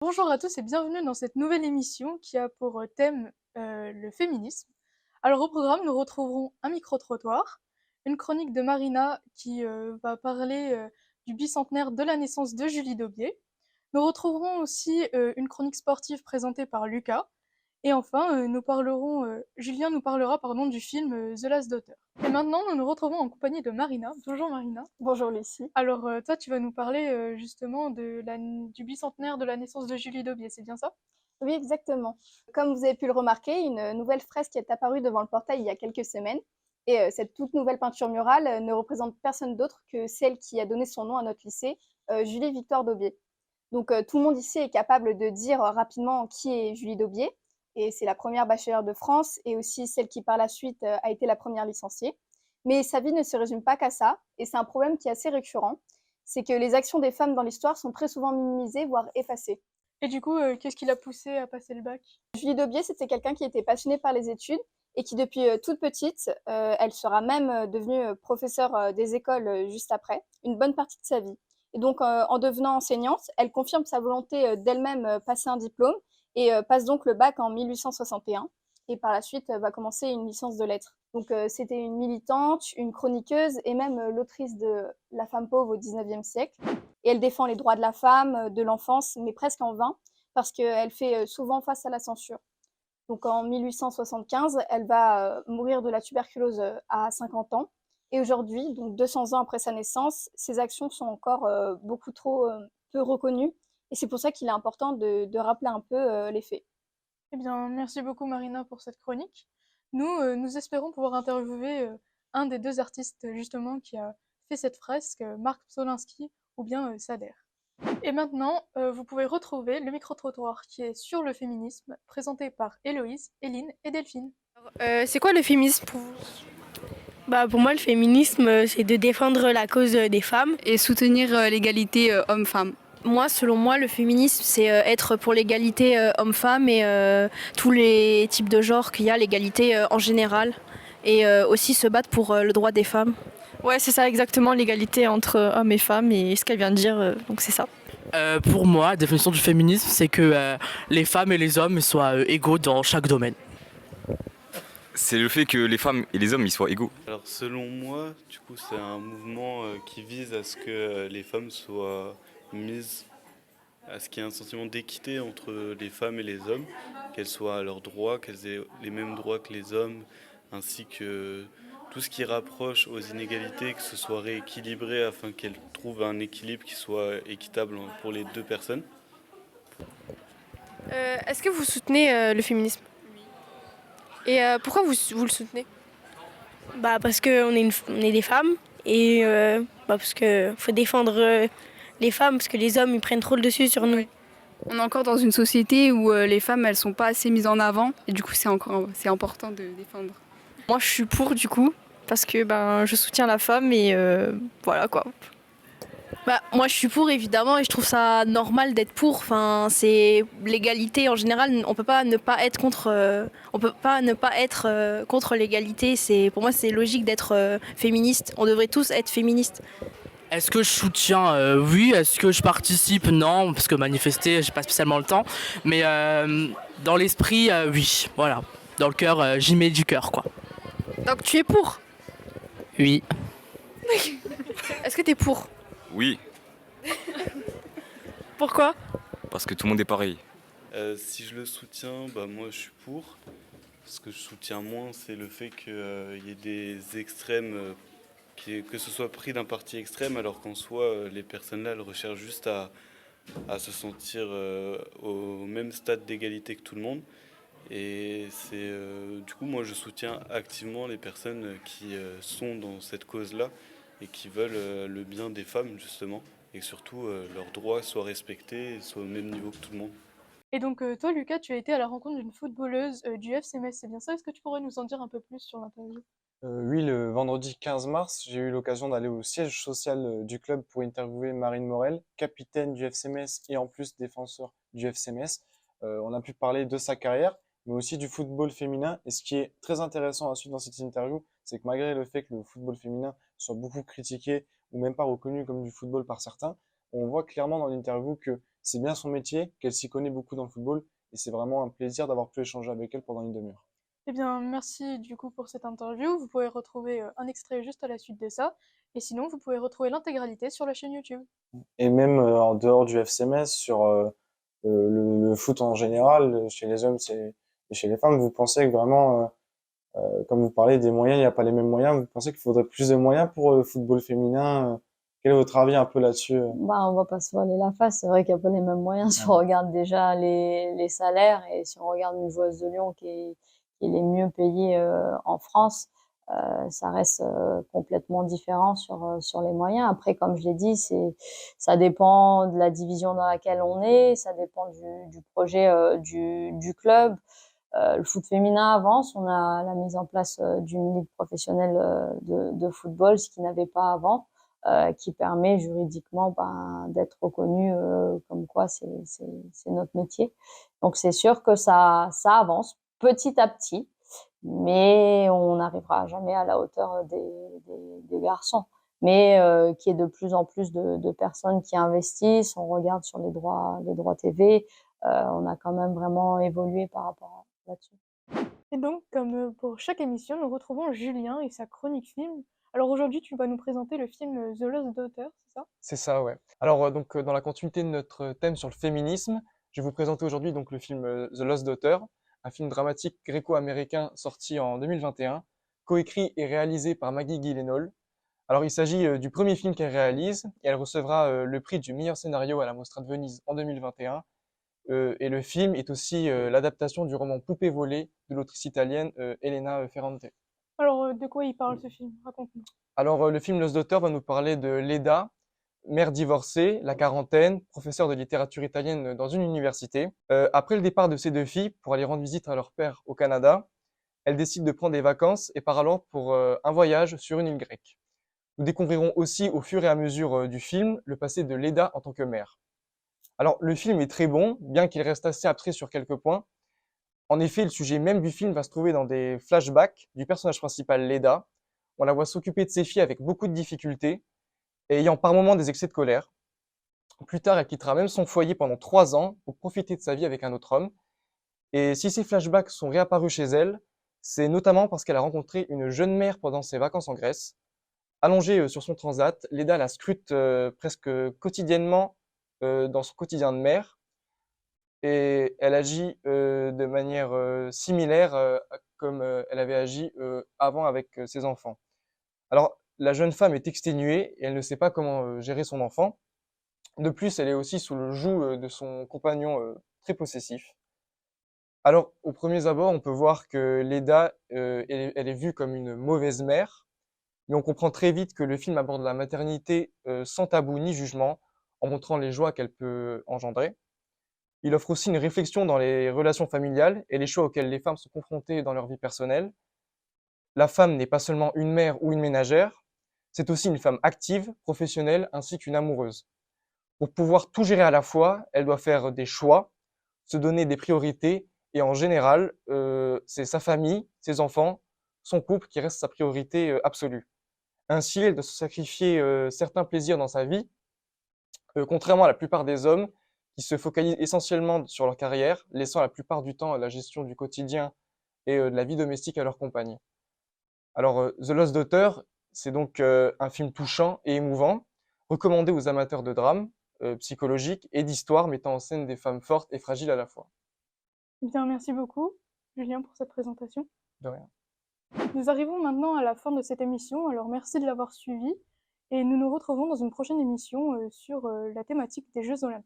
Bonjour à tous et bienvenue dans cette nouvelle émission qui a pour thème le féminisme. Alors au programme, nous retrouverons un micro-trottoir, une chronique de Marina qui va parler du bicentenaire de la naissance de Julie Daubié. Nous retrouverons aussi une chronique sportive présentée par Lucas. Et enfin, Julien nous parlera du film The Last Daughter. Et maintenant, nous nous retrouvons en compagnie de Marina. Bonjour Marina. Bonjour Lucie. Alors, toi, tu vas nous parler justement du bicentenaire de la naissance de Julie Daubié, c'est bien ça? Oui, exactement. Comme vous avez pu le remarquer, une nouvelle fresque est apparue devant le portail il y a quelques semaines. Et cette toute nouvelle peinture murale ne représente personne d'autre que celle qui a donné son nom à notre lycée, Julie Victoire Daubié. Donc tout le monde ici est capable de dire rapidement qui est Julie Daubié. Et c'est la première bachelière de France et aussi celle qui par la suite a été la première licenciée. Mais sa vie ne se résume pas qu'à ça. Et c'est un problème qui est assez récurrent. C'est que les actions des femmes dans l'histoire sont très souvent minimisées, voire effacées. Et du coup, qu'est-ce qui l'a poussée à passer le bac? Julie Daubié, c'était quelqu'un qui était passionnée par les études et qui, depuis toute petite, elle sera même devenue professeure des écoles juste après, une bonne partie de sa vie. Et donc, en devenant enseignante, elle confirme sa volonté d'elle-même passer un diplôme et passe donc le bac en 1861. Et par la suite, va commencer une licence de lettres. Donc, c'était une militante, une chroniqueuse et même l'autrice de La femme pauvre au XIXe siècle. Et elle défend les droits de la femme, de l'enfance, mais presque en vain, parce qu'elle fait souvent face à la censure. Donc en 1875, elle va mourir de la tuberculose à 50 ans. Et aujourd'hui, donc 200 ans après sa naissance, ses actions sont encore beaucoup trop peu reconnues. Et c'est pour ça qu'il est important de rappeler un peu les faits. Eh bien, merci beaucoup Marina pour cette chronique. Nous espérons pouvoir interviewer un des deux artistes justement qui a fait cette fresque, Marc Solinski ou bien Sader. Et maintenant, vous pouvez retrouver le micro-trottoir qui est sur le féminisme, présenté par Héloïse, Éline et Delphine. C'est quoi le féminisme pour vous? Bah, pour moi, le féminisme, c'est de défendre la cause des femmes. Et soutenir l'égalité homme-femme. Moi, selon moi, le féminisme, c'est être pour l'égalité homme-femme et tous les types de genres qu'il y a, l'égalité en général. Et aussi se battre pour le droit des femmes. Ouais, c'est ça exactement, l'égalité entre hommes et femmes et ce qu'elle vient de dire, donc c'est ça. Pour moi, la définition du féminisme, c'est que les femmes et les hommes soient égaux dans chaque domaine. C'est le fait que les femmes et les hommes ils soient égaux. Alors selon moi, du coup, c'est un mouvement qui vise à ce que les femmes soient mises, à ce qu'il y ait un sentiment d'équité entre les femmes et les hommes, qu'elles soient à leurs droits, qu'elles aient les mêmes droits que les hommes, ainsi que tout ce qui rapproche aux inégalités, que ce soit rééquilibré afin qu'elles trouvent un équilibre qui soit équitable pour les deux personnes. Est-ce que vous soutenez le féminisme? Et pourquoi vous le soutenez? Bah, parce qu'on est, on est des femmes et parce qu'il faut défendre les femmes, parce que les hommes, ils prennent trop le dessus sur nous. On est encore dans une société où les femmes, elles sont pas assez mises en avant. Et du coup, c'est important de défendre. Moi, je suis pour du coup, parce que je soutiens la femme et voilà quoi. Bah, moi je suis pour évidemment et je trouve ça normal d'être pour. Enfin, c'est l'égalité en général. On peut pas ne pas être contre. On peut pas ne pas être contre l'égalité. C'est pour moi c'est logique d'être féministe. On devrait tous être féministes. Est-ce que je soutiens Oui. Est-ce que je participe? Non, parce que manifester, j'ai pas spécialement le temps. Mais dans l'esprit, oui. Voilà. Dans le cœur, j'y mets du cœur, quoi. Donc tu es pour? Oui. Est-ce que tu es pour? Oui, Pourquoi? parce que tout le monde est pareil. Si je le soutiens, moi je suis pour. Ce que je soutiens moins, c'est le fait qu'il y ait des extrêmes, que ce soit pris d'un parti extrême, alors qu'en soi, les personnes-là, elles recherchent juste à se sentir au même stade d'égalité que tout le monde. Et du coup, moi, je soutiens activement les personnes qui sont dans cette cause-là et qui veulent le bien des femmes, justement, et que surtout leurs droits soient respectés et soient au même niveau que tout le monde. Et donc, toi, Lucas, tu as été à la rencontre d'une footballeuse du FC Metz, c'est bien ça? Est-ce que tu pourrais nous en dire un peu plus sur l'interview? Oui, le vendredi 15 mars, j'ai eu l'occasion d'aller au siège social du club pour interviewer Marine Morel, capitaine du FC Metz et en plus défenseur du FC Metz. On a pu parler de sa carrière, mais aussi du football féminin. Et ce qui est très intéressant à suivre dans cette interview, c'est que malgré le fait que le football féminin soit beaucoup critiqué ou même pas reconnu comme du football par certains, on voit clairement dans l'interview que c'est bien son métier, qu'elle s'y connaît beaucoup dans le football, et c'est vraiment un plaisir d'avoir pu échanger avec elle pendant une demi-heure. Eh bien, merci du coup pour cette interview. Vous pouvez retrouver un extrait juste à la suite de ça. Et sinon, vous pouvez retrouver l'intégralité sur la chaîne YouTube. Et même en dehors du FCMS, sur le foot en général, chez les hommes et chez les femmes, vous pensez que vraiment, comme vous parlez des moyens, il n'y a pas les mêmes moyens, vous pensez qu'il faudrait plus de moyens pour le football féminin? Quel est votre avis un peu là-dessus? Bah, on va pas se voiler la face, c'est vrai qu'il n'y a pas les mêmes moyens. Si on regarde déjà les salaires et si on regarde une joueuse de Lyon qui est les mieux payée en France, ça reste complètement différent sur les moyens. Après, comme je l'ai dit, ça dépend de la division dans laquelle on est, ça dépend du projet du club. Le foot féminin avance, on a la mise en place d'une ligue professionnelle de football, ce qu'il n'avait pas avant. Qui permet juridiquement d'être reconnu comme quoi c'est notre métier. Donc c'est sûr que ça avance petit à petit, mais on n'arrivera jamais à la hauteur des garçons. Mais qu'il y ait de plus en plus de personnes qui investissent, on regarde sur les droits TV, on a quand même vraiment évolué par rapport là-dessus. Et donc, comme pour chaque émission, nous retrouvons Julien et sa chronique film. Alors aujourd'hui, tu vas nous présenter le film The Lost Daughter, c'est ça? C'est ça, ouais. Alors, dans la continuité de notre thème sur le féminisme, je vais vous présenter aujourd'hui donc le film The Lost Daughter, un film dramatique gréco-américain sorti en 2021, coécrit et réalisé par Maggie Gyllenhaal. Alors, il s'agit du premier film qu'elle réalise et elle recevra le prix du meilleur scénario à la Mostra de Venise en 2021. Et le film est aussi l'adaptation du roman Poupée volée de l'autrice italienne Elena Ferrante. Alors, de quoi il parle ce film? Raconte-nous. Alors, le film Lost Daughter va nous parler de Leda, mère divorcée, la quarantaine, professeure de littérature italienne dans une université. Après le départ de ses deux filles pour aller rendre visite à leur père au Canada, elle décide de prendre des vacances et part alors pour un voyage sur une île grecque. Nous découvrirons aussi au fur et à mesure du film le passé de Leda en tant que mère. Alors, le film est très bon, bien qu'il reste assez abstrait sur quelques points. En effet, le sujet même du film va se trouver dans des flashbacks du personnage principal, Leda. On la voit s'occuper de ses filles avec beaucoup de difficultés et ayant par moments des excès de colère. Plus tard, elle quittera même son foyer pendant 3 ans pour profiter de sa vie avec un autre homme. Et si ces flashbacks sont réapparus chez elle, c'est notamment parce qu'elle a rencontré une jeune mère pendant ses vacances en Grèce. Allongée sur son transat, Leda la scrute presque quotidiennement dans son quotidien de mère. Et elle agit de manière similaire comme elle avait agi avant avec ses enfants. Alors, la jeune femme est exténuée et elle ne sait pas comment gérer son enfant. De plus, elle est aussi sous le joug de son compagnon très possessif. Alors, au premier abord, on peut voir que Leda, elle est vue comme une mauvaise mère, mais on comprend très vite que le film aborde la maternité sans tabou ni jugement, en montrant les joies qu'elle peut engendrer. Il offre aussi une réflexion dans les relations familiales et les choix auxquels les femmes sont confrontées dans leur vie personnelle. La femme n'est pas seulement une mère ou une ménagère, c'est aussi une femme active, professionnelle, ainsi qu'une amoureuse. Pour pouvoir tout gérer à la fois, elle doit faire des choix, se donner des priorités, et en général, c'est sa famille, ses enfants, son couple qui reste sa priorité absolue. Ainsi, elle doit se sacrifier certains plaisirs dans sa vie, contrairement à la plupart des hommes qui se focalisent essentiellement sur leur carrière, laissant la plupart du temps la gestion du quotidien et de la vie domestique à leur compagne. Alors, The Lost Daughter, c'est donc un film touchant et émouvant, recommandé aux amateurs de drame psychologique et d'histoire mettant en scène des femmes fortes et fragiles à la fois. Bien, merci beaucoup, Julien, pour cette présentation. De rien. Nous arrivons maintenant à la fin de cette émission, alors merci de l'avoir suivi, et nous nous retrouvons dans une prochaine émission sur la thématique des Jeux Olympiques.